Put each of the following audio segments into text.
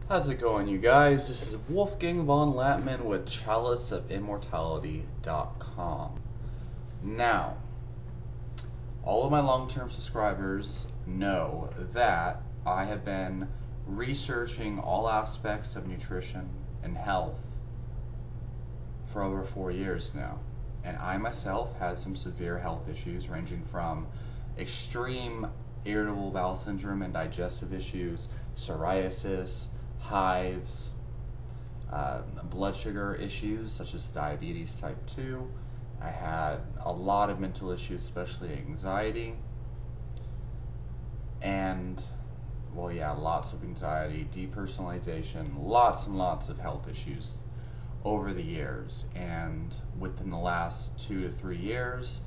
How's it going, you guys? This is Wolfgang von Latman with chaliceofimmortality.com. Now, all of my long-term subscribers know that I have been researching all aspects of nutrition and health for over 4 years now. And I myself had some severe health issues ranging from extreme irritable bowel syndrome and digestive issues, psoriasis, hives, blood sugar issues such as diabetes type 2. I had a lot of mental issues, especially anxiety, and lots of anxiety, depersonalization, lots and lots of health issues over the years. And within the last 2 to 3 years,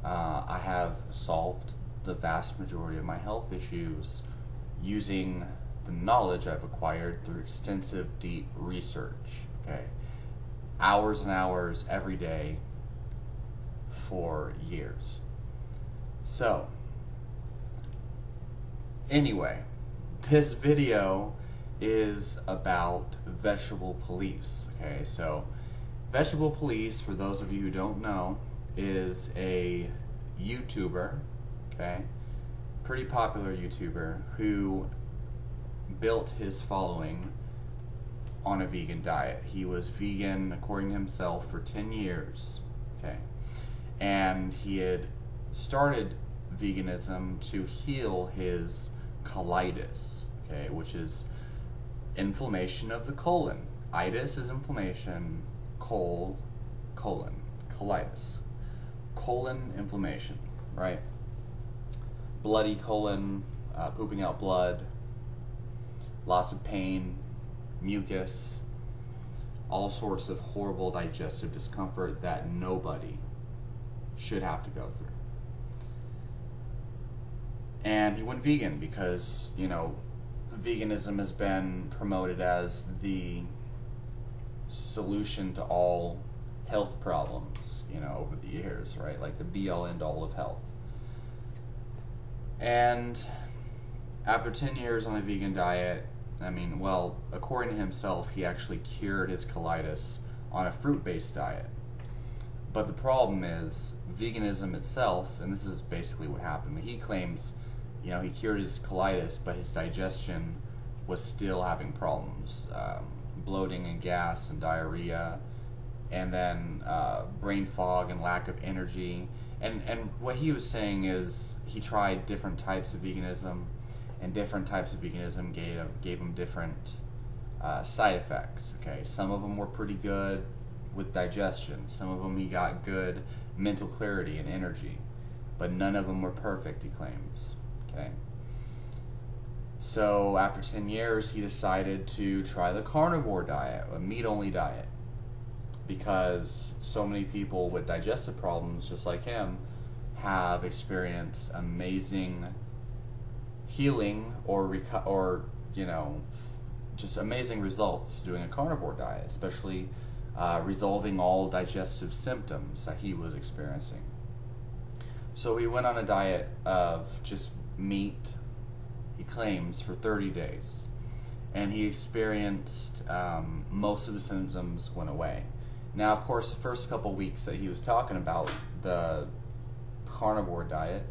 I have solved the vast majority of my health issues using the knowledge I've acquired through extensive, deep research. Okay, hours and hours every day for years. So, anyway, this video is about vegetable police. Okay, so vegetable police, for those of you who don't know, is a YouTuber, okay, pretty popular YouTuber who built his following on a vegan diet. He was vegan, according to himself, for 10 years, okay, and he had started veganism to heal his colitis, okay, which is inflammation of the colon. Itis is inflammation, colon, colitis, colon inflammation, right? Bloody colon, pooping out blood, lots of pain, mucus, all sorts of horrible digestive discomfort that nobody should have to go through. And he went vegan because, veganism has been promoted as the solution to all health problems, over the years, right? Like the be-all, end-all of health. And after 10 years on a vegan diet, according to himself, he actually cured his colitis on a fruit-based diet. But the problem is, veganism itself, and this is basically what happened, he claims, he cured his colitis, but his digestion was still having problems. Bloating and gas and diarrhea, and then brain fog and lack of energy. And what he was saying is he tried different types of veganism, and different types of veganism gave him different side effects. Okay, some of them were pretty good with digestion. Some of them he got good mental clarity and energy, but none of them were perfect, he claims. Okay. So after 10 years, he decided to try the carnivore diet, a meat-only diet, because so many people with digestive problems, just like him, have experienced amazing healing or just amazing results doing a carnivore diet, especially resolving all digestive symptoms that he was experiencing. So he went on a diet of just meat, he claims, for 30 days. And he experienced most of the symptoms went away. Now, of course, the first couple weeks that he was talking about the carnivore diet,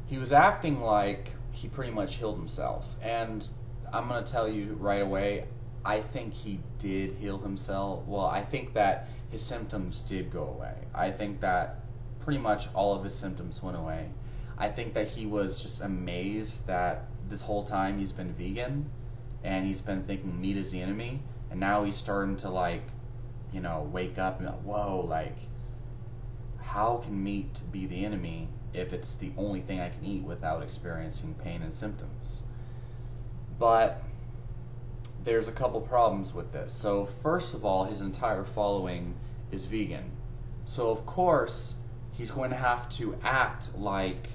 he was acting like he pretty much healed himself. And I'm going to tell you right away, I think he did heal himself. Well, I think that his symptoms did go away. I think that pretty much all of his symptoms went away. I think that he was just amazed that this whole time he's been vegan and he's been thinking meat is the enemy, and now he's starting to wake up and whoa, how can meat be the enemy if it's the only thing I can eat without experiencing pain and symptoms? But there's a couple problems with this. So first of all, his entire following is vegan. So of course, he's going to have to act like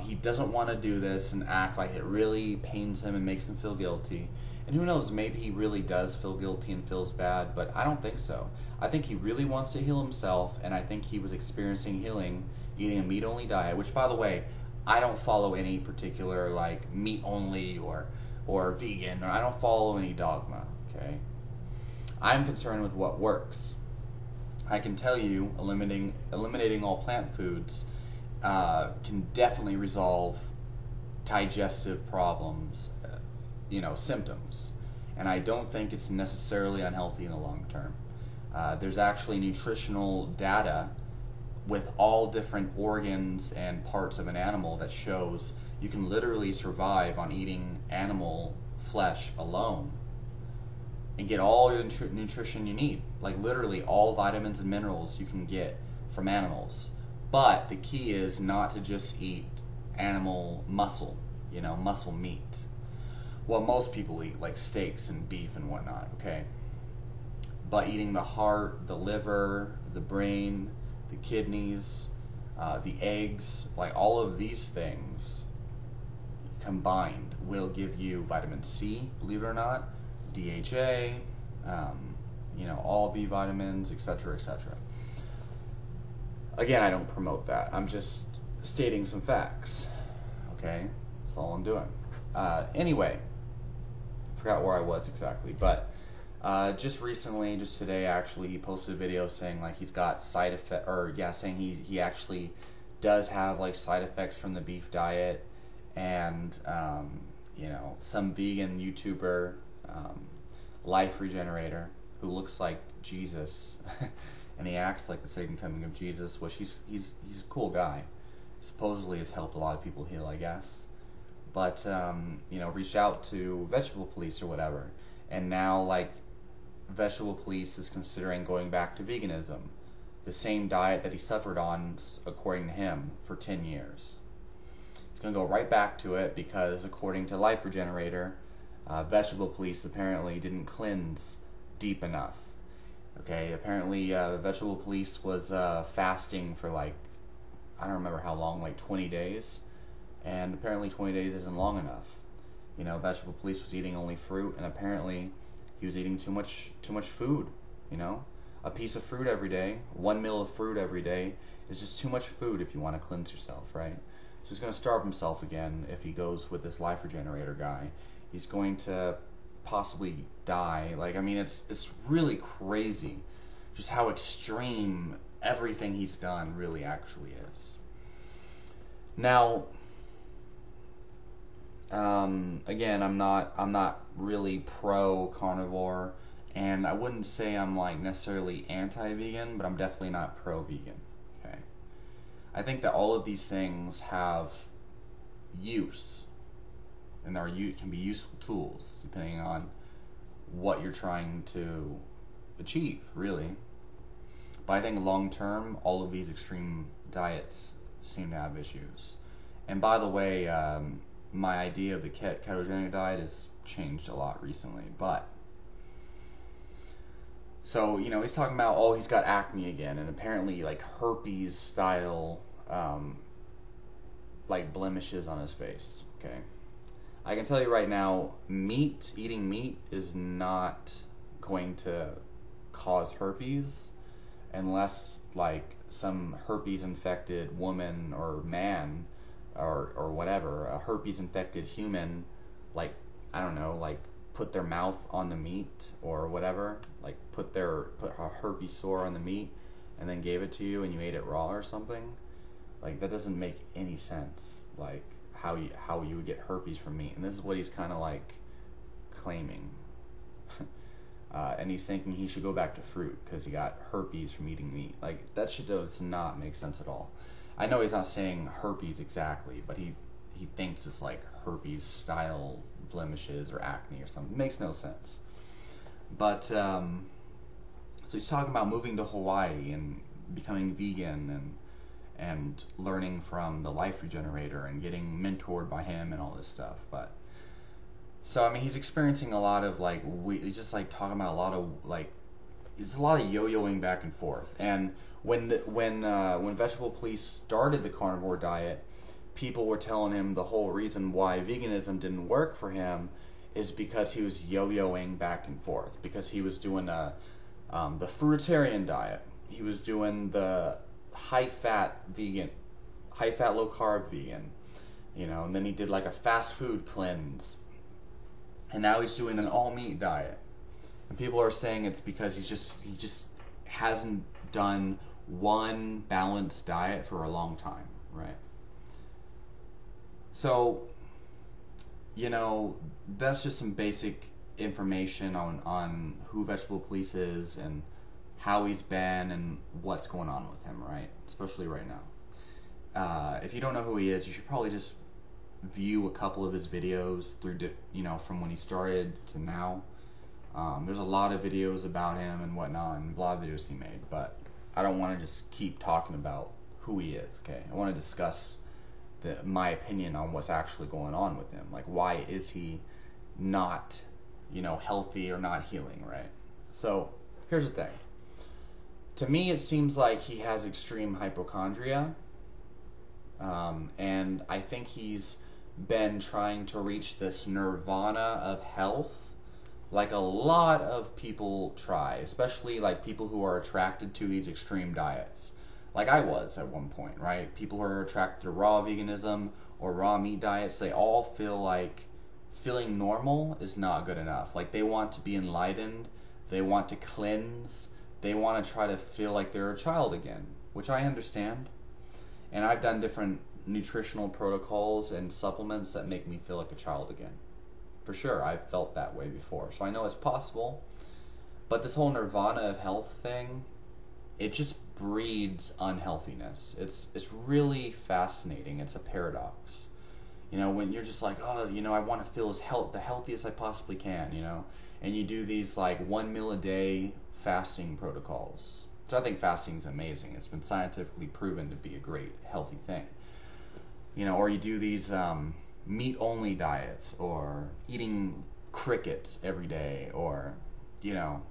he doesn't want to do this and act like it really pains him and makes him feel guilty. And who knows, maybe he really does feel guilty and feels bad, but I don't think so. I think he really wants to heal himself, and I think he was experiencing healing eating a meat-only diet, which, by the way, I don't follow any particular, meat-only or or vegan, or I don't follow any dogma, okay? I'm concerned with what works. I can tell you eliminating all plant foods can definitely resolve digestive problems, symptoms. And I don't think it's necessarily unhealthy in the long term. There's actually nutritional data with all different organs and parts of an animal that shows you can literally survive on eating animal flesh alone and get all your nutrition you need. Like literally all vitamins and minerals you can get from animals. But the key is not to just eat animal muscle, muscle meat. Well, most people eat like steaks and beef and whatnot, okay? But eating the heart, the liver, the brain, the kidneys, the eggs, like all of these things combined will give you vitamin C, believe it or not, DHA, all B vitamins, etc., etc. Again, I don't promote that. I'm just stating some facts, okay? That's all I'm doing. Anyway, forgot where I was exactly, but just recently, just today actually, he posted a video saying like he's got side effect, saying he actually does have like side effects from the beef diet, and some vegan YouTuber, Life Regenerator, who looks like Jesus, and he acts like the second coming of Jesus, which he's a cool guy. Supposedly has helped a lot of people heal, I guess. But reached out to Vegetable Police or whatever, and now like Vegetable Police is considering going back to veganism, the same diet that he suffered on, according to him, for 10 years. He's going to go right back to it because, according to Life Regenerator, Vegetable Police apparently didn't cleanse deep enough. Okay, apparently Vegetable Police was fasting for like, I don't remember how long, like 20 days. And apparently 20 days isn't long enough. Vegetable Police was eating only fruit, and apparently he was eating too much food. A piece of fruit every day, 1 meal of fruit every day is just too much food if you want to cleanse yourself, right? So he's going to starve himself again if he goes with this Life Regenerator guy. He's going to possibly die. Like, I mean, it's really crazy just how extreme everything he's done really actually is. Now, again, I'm not really pro carnivore, and I wouldn't say I'm like necessarily anti-vegan, but I'm definitely not pro-vegan. Okay, I think that all of these things have use, and can be useful tools depending on what you're trying to achieve, really. But I think long term, all of these extreme diets seem to have issues. And by the way, my idea of the ketogenic diet has changed a lot recently, but so he's talking about he's got acne again, and apparently like herpes style like blemishes on his face. Okay, I can tell you right now, eating meat is not going to cause herpes unless like some herpes infected woman or man or whatever, a herpes infected human, like, I don't know, like put their mouth on the meat or whatever, like put a herpes sore on the meat and then gave it to you and you ate it raw or something. Like, that doesn't make any sense, like how you would get herpes from meat. And this is what he's kind of like claiming. And he's thinking he should go back to fruit because he got herpes from eating meat. Like, that shit does not make sense at all. I know he's not saying herpes exactly, but he thinks it's like herpes style blemishes or acne or something. It makes no sense. But so he's talking about moving to Hawaii and becoming vegan and learning from the Life Regenerator and getting mentored by him and all this stuff. But so I mean, he's experiencing a lot of like he's just like talking about a lot of like, it's a lot of yo-yoing back and forth. And when Vegetable Police started the carnivore diet, people were telling him the whole reason why veganism didn't work for him is because he was yo-yoing back and forth. Because he was doing the fruitarian diet, he was doing the high-fat low-carb vegan, and then he did like a fast food cleanse, and now he's doing an all-meat diet. And people are saying it's because he just hasn't done one balanced diet for a long time, right? So, you know, that's just some basic information on who Vegetable Police is and how he's been and what's going on with him, right? Especially right now. If you don't know who he is, you should probably just view a couple of his videos through, you know, from when he started to now. There's a lot of videos about him and whatnot, and a lot of videos he made, but I don't want to just keep talking about who he is, okay? I want to discuss my opinion on what's actually going on with him. Like, why is he not, you know, healthy or not healing, right? So, here's the thing. To me, it seems like he has extreme hypochondria, and I think he's been trying to reach this nirvana of health like a lot of people try, especially like people who are attracted to these extreme diets. Like I was at one point, right? People who are attracted to raw veganism or raw meat diets, they all feel like feeling normal is not good enough. Like they want to be enlightened, they want to cleanse, they want to try to feel like they're a child again, which I understand. And I've done different nutritional protocols and supplements that make me feel like a child again. For sure, I've felt that way before, so I know it's possible. But this whole nirvana of health thing, it just breeds unhealthiness. It's really fascinating. It's a paradox. You know, when you're just like, oh, you know, I want to feel the healthiest I possibly can, you know, and you do these like 1 meal a day fasting protocols, which I think fasting is amazing. It's been scientifically proven to be a great healthy thing. You know, or you do these meat-only diets, or eating crickets every day, or, you know,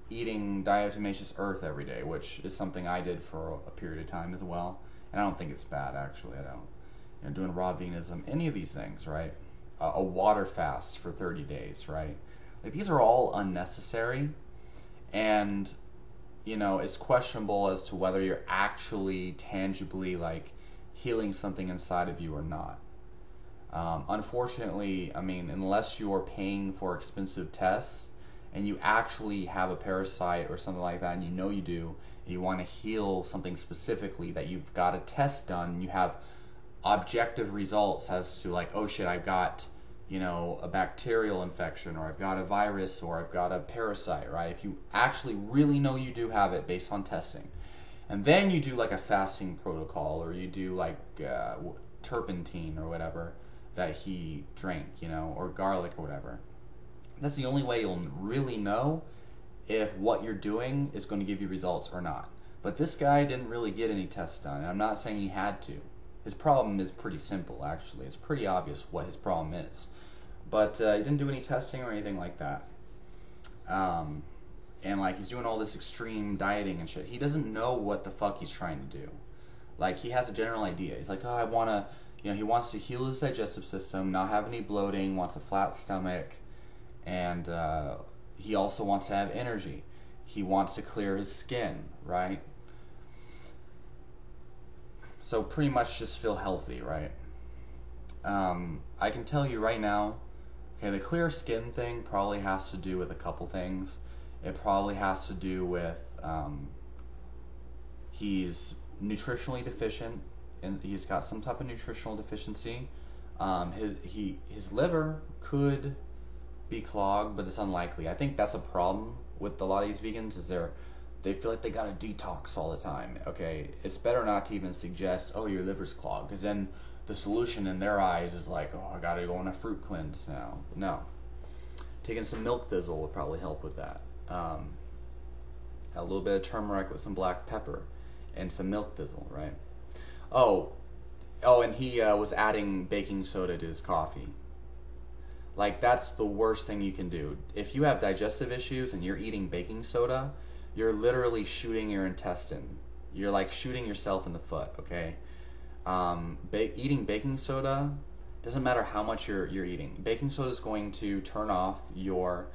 eating diatomaceous earth every day, which is something I did for a period of time as well. And I don't think it's bad, actually. I don't. You know, doing raw veganism, any of these things, right? A water fast for 30 days, right? Like, these are all unnecessary, and, you know, it's questionable as to whether you're actually tangibly, like, healing something inside of you or not. Unfortunately, I mean, unless you're paying for expensive tests and you actually have a parasite or something like that, and you know you do, and you want to heal something specifically, that you've got a test done, and you have objective results as to like, oh shit, I've got, you know, a bacterial infection, or I've got a virus, or I've got a parasite, right? If you actually really know you do have it based on testing, and then you do like a fasting protocol, or you do like turpentine or whatever that he drank, you know, or garlic or whatever. That's the only way you'll really know if what you're doing is going to give you results or not. But this guy didn't really get any tests done, and I'm not saying he had to. His problem is pretty simple, actually. It's pretty obvious what his problem is. But he didn't do any testing or anything like that. And like, he's doing all this extreme dieting and shit. He doesn't know what the fuck he's trying to do. Like, he has a general idea. He's like, oh, I want to, you know, he wants to heal his digestive system, not have any bloating, wants a flat stomach, and he also wants to have energy. He wants to clear his skin, right? So pretty much just feel healthy, right? I can tell you right now, okay, the clear skin thing probably has to do with a couple things. It probably has to do with he's nutritionally deficient, and he's got some type of nutritional deficiency. His liver could be clogged, but it's unlikely. I think that's a problem with a lot of these vegans, is they feel like they gotta detox all the time. Okay, it's better not to even suggest, oh, your liver's clogged, because then the solution in their eyes is like, oh, I gotta go on a fruit cleanse now. No. Taking some milk thistle would probably help with that. A little bit of turmeric with some black pepper and some milk thistle, right? Oh, and he was adding baking soda to his coffee. Like, that's the worst thing you can do. If you have digestive issues and you're eating baking soda, you're literally shooting your intestine. You're like shooting yourself in the foot, okay? Eating baking soda, doesn't matter how much you're eating. Baking soda is going to turn off your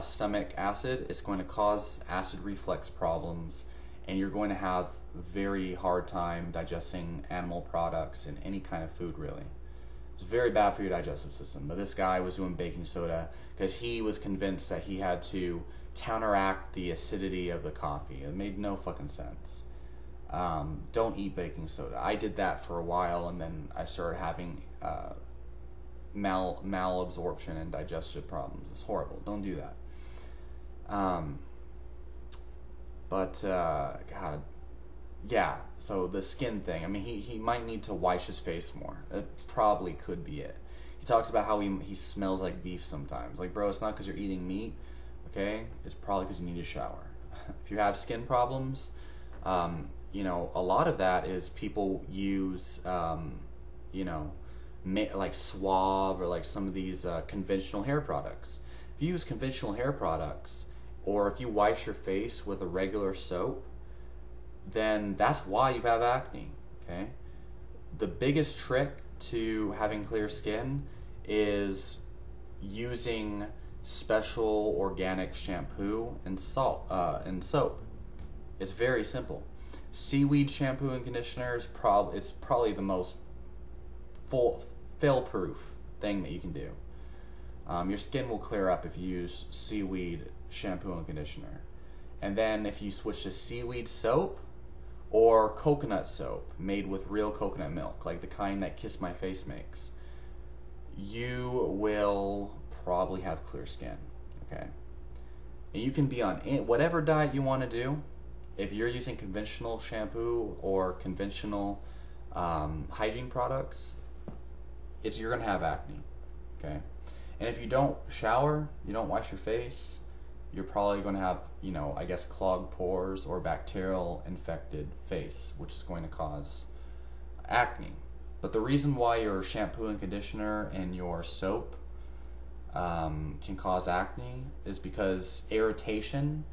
stomach acid. It's going to cause acid reflux problems, and you're going to have a very hard time digesting animal products and any kind of food, really. It's very bad for your digestive system. But this guy was doing baking soda because he was convinced that he had to counteract the acidity of the coffee. It made no fucking sense. Don't eat baking soda. I did that for a while, and then I started having malabsorption and digestive problems. It's horrible. Don't do that. God, yeah. So the skin thing. I mean, he might need to wash his face more. It probably could be it. He talks about how he smells like beef sometimes. Like, bro, it's not because you're eating meat. Okay, it's probably because you need a shower. If you have skin problems, you know, a lot of that is people use, you know, like Suave or like some of these conventional hair products. If you use conventional hair products, or if you wash your face with a regular soap, then that's why you have acne, okay? The biggest trick to having clear skin is using special organic shampoo and soap. It's very simple. Seaweed shampoo and conditioner is probably the most fail-proof thing that you can do. Your skin will clear up if you use seaweed shampoo and conditioner. And then if you switch to seaweed soap or coconut soap made with real coconut milk, like the kind that Kiss My Face makes, you will probably have clear skin, okay? And you can be on whatever diet you want to do. If you're using conventional shampoo or conventional hygiene products, you're going to have acne, okay? And if you don't shower, you don't wash your face, you're probably going to have, you know, I guess clogged pores or bacterial infected face, which is going to cause acne. But the reason why your shampoo and conditioner and your soap can cause acne is because irritation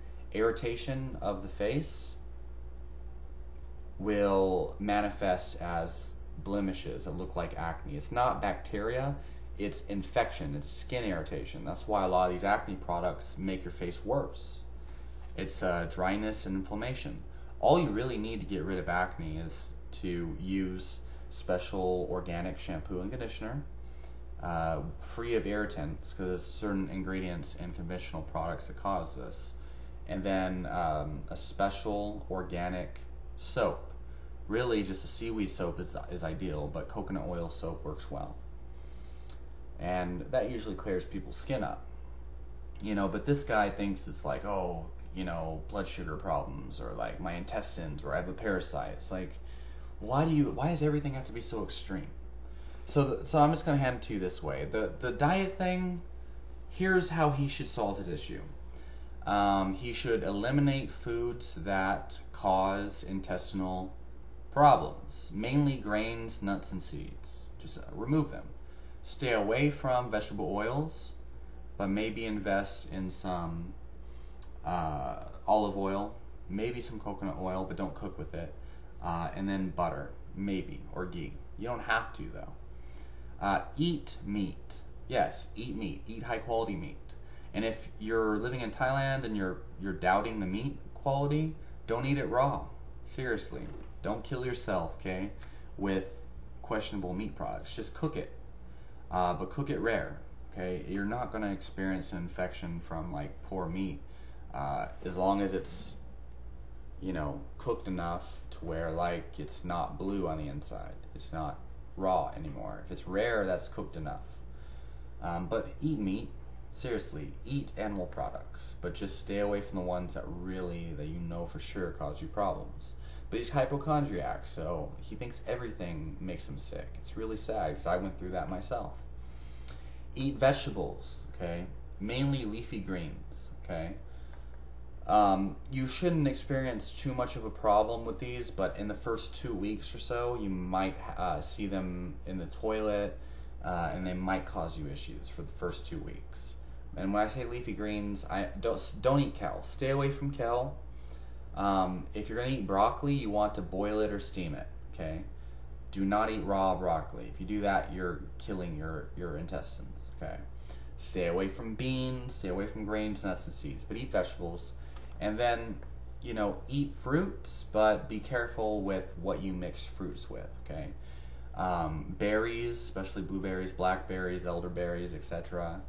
of the face will manifest as blemishes that look like acne. It's not bacteria, it's infection, it's skin irritation. That's why a lot of these acne products make your face worse. It's dryness and inflammation. All you really need to get rid of acne is to use special organic shampoo and conditioner, free of irritants, because there's certain ingredients in conventional products that cause this. And then a special organic soap. Really, just a seaweed soap is ideal, but coconut oil soap works well. And that usually clears people's skin up. You know, but this guy thinks it's like, oh, you know, blood sugar problems, or like my intestines, or I have a parasite. It's like, why does everything have to be so extreme? So I'm just going to hand it to you this way. The diet thing, here's how he should solve his issue. He should eliminate foods that cause intestinal problems, mainly grains, nuts, and seeds. Just remove them. Stay away from vegetable oils, but maybe invest in some olive oil, maybe some coconut oil, but don't cook with it. And then butter, maybe, or ghee. You don't have to, though. Eat meat. Yes, eat meat. Eat high-quality meat. And if you're living in Thailand and you're doubting the meat quality, don't eat it raw. Seriously. Don't kill yourself, okay, with questionable meat products. Just cook it. But cook it rare, okay? You're not going to experience an infection from, like, poor meat as long as it's, you know, cooked enough to where, like, it's not blue on the inside. It's not raw anymore. If it's rare, that's cooked enough. But eat meat. Seriously, eat animal products, but just stay away from the ones that you know for sure cause you problems. But he's hypochondriac, so he thinks everything makes him sick. It's really sad, because I went through that myself. Eat vegetables, okay? Mainly leafy greens, okay? You shouldn't experience too much of a problem with these, but in the first 2 weeks or so, you might see them in the toilet, and they might cause you issues for the first 2 weeks. And when I say leafy greens, don't eat kale. Stay away from kale. If you're going to eat broccoli, you want to boil it or steam it, okay? Do not eat raw broccoli. If you do that, you're killing your intestines, okay? Stay away from beans, stay away from grains, nuts, and seeds, but eat vegetables. And then, you know, eat fruits, but be careful with what you mix fruits with, okay? Berries, especially blueberries, blackberries, elderberries, etc.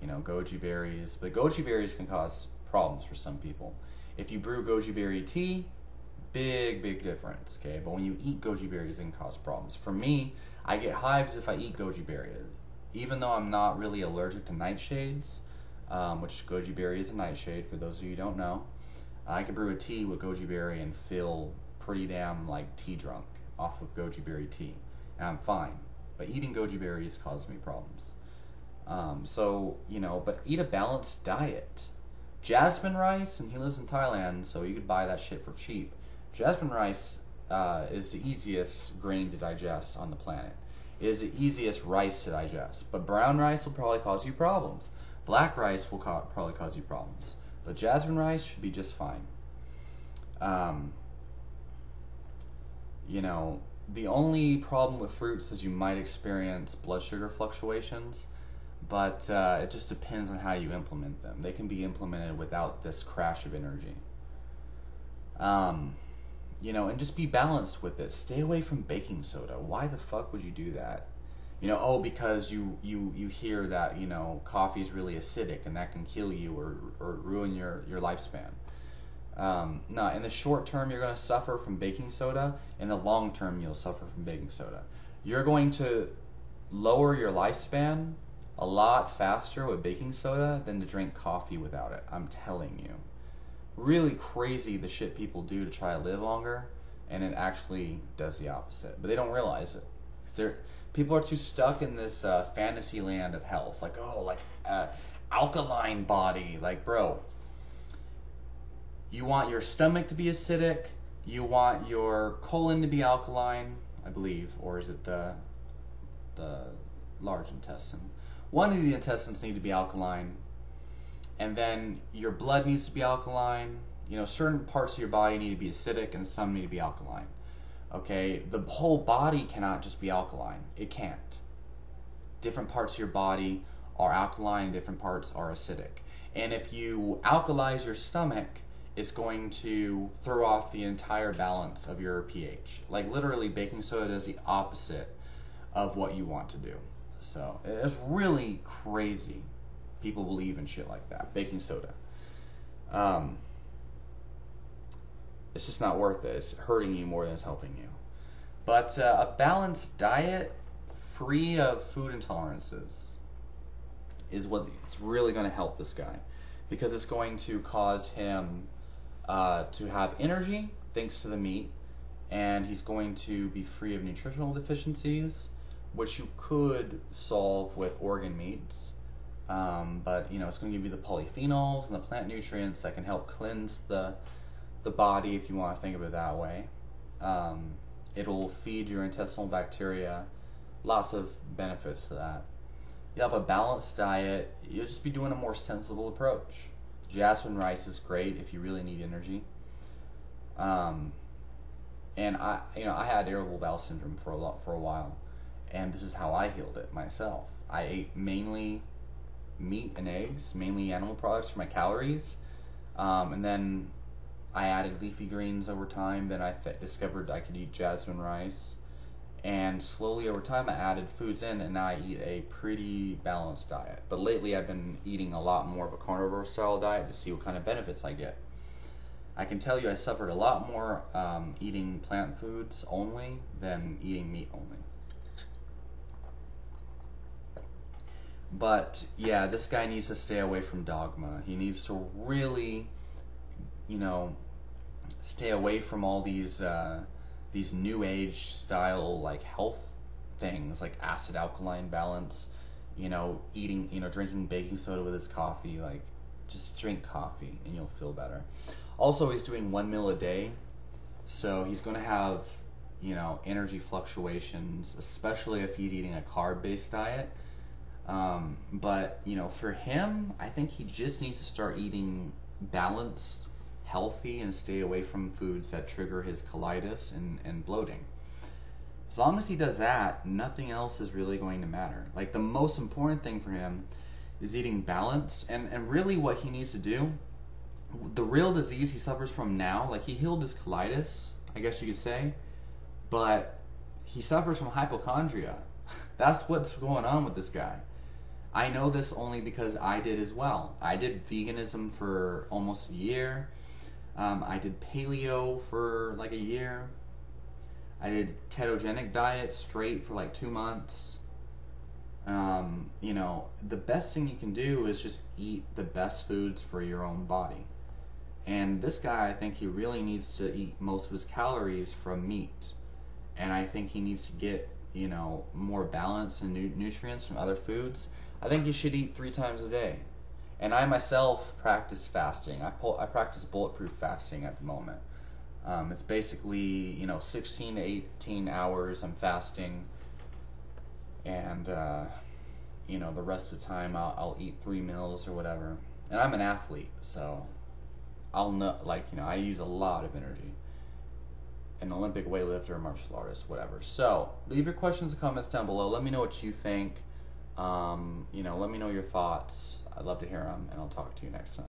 You know, goji berries. But goji berries can cause problems for some people. If you brew goji berry tea, big difference, okay? But when you eat goji berries, it can cause problems. For me, I get hives if I eat goji berry. Even though I'm not really allergic to nightshades, which goji berry is a nightshade, for those of you who don't know, I can brew a tea with goji berry and feel pretty damn like tea drunk off of goji berry tea, and I'm fine. But eating goji berries causes me problems. So, you know, but eat a balanced diet. Jasmine rice, and he lives in Thailand, so you could buy that shit for cheap. Jasmine rice is the easiest grain to digest on the planet. It is the easiest rice to digest. But brown rice will probably cause you problems. Black rice will probably cause you problems. But jasmine rice should be just fine. You know, the only problem with fruits is you might experience blood sugar fluctuations, but it just depends on how you implement them. They can be implemented without this crash of energy. You know, and just be balanced with it. Stay away from baking soda. Why the fuck would you do that? You know, oh, because you hear that, you know, coffee is really acidic and that can kill you or ruin your lifespan. No, in the short term, you're going to suffer from baking soda. In the long term, you'll suffer from baking soda. You're going to lower your lifespan a lot faster with baking soda than to drink coffee without it. I'm telling you. Really crazy the shit people do to try to live longer, and it actually does the opposite. But they don't realize it. 'Cause people are too stuck in this fantasy land of health. Like, oh, like alkaline body. Like, bro, you want your stomach to be acidic. You want your colon to be alkaline, I believe. Or is it the large intestine? One of the intestines need to be alkaline. And then your blood needs to be alkaline. You know, certain parts of your body need to be acidic and some need to be alkaline. Okay? The whole body cannot just be alkaline. It can't. Different parts of your body are alkaline, different parts are acidic. And if you alkalize your stomach, it's going to throw off the entire balance of your pH. Like, literally, baking soda does the opposite of what you want to do. So, it's really crazy. People believe in shit like that. Baking soda. It's just not worth it. It's hurting you more than it's helping you. But a balanced diet free of food intolerances is what's really going to help this guy. Because it's going to cause him to have energy thanks to the meat. And he's going to be free of nutritional deficiencies, which you could solve with organ meats. But, you know, it's going to give you the polyphenols and the plant nutrients that can help cleanse the body, if you want to think of it that way. It'll feed your intestinal bacteria. Lots of benefits to that. You have a balanced diet. You'll just be doing a more sensible approach. Jasmine rice is great if you really need energy. And I had irritable bowel syndrome for a while, and this is how I healed it myself. I ate mainly meat and eggs, mainly animal products for my calories, and then I added leafy greens over time. Then I discovered I could eat jasmine rice, and slowly over time I added foods in, and now I eat a pretty balanced diet. But lately I've been eating a lot more of a carnivore style diet to see what kind of benefits I get. I can tell you I suffered a lot more eating plant foods only than eating meat only. But yeah, this guy needs to stay away from dogma. He needs to really, you know, stay away from all these new age style like health things like acid alkaline balance, you know, drinking baking soda with his coffee. Like, just drink coffee and you'll feel better. Also, he's doing 1 meal a day, so he's going to have, you know, energy fluctuations, especially if he's eating a carb-based diet. But, you know, for him, I think he just needs to start eating balanced, healthy, and stay away from foods that trigger his colitis and bloating. As long as he does that, nothing else is really going to matter. Like, the most important thing for him is eating balance, and really what he needs to do, the real disease he suffers from now, like, he healed his colitis, I guess you could say, but he suffers from hypochondria. That's what's going on with this guy. I know this only because I did as well. I did veganism for almost a year. I did paleo for like a year. I did ketogenic diet straight for like 2 months. You know, the best thing you can do is just eat the best foods for your own body. And this guy, I think he really needs to eat most of his calories from meat. And I think he needs to get, you know, more balance and nutrients from other foods. I think he should eat 3 times a day. And I myself practice fasting. I practice bulletproof fasting at the moment. It's basically, you know, 16 to 18 hours I'm fasting. And, you know, the rest of the time I'll eat 3 meals or whatever. And I'm an athlete, so I'll know, like, you know, I use a lot of energy. An Olympic weightlifter, martial artist, whatever. So, leave your questions and comments down below. Let me know what you think. You know, let me know your thoughts. I'd love to hear them, and I'll talk to you next time.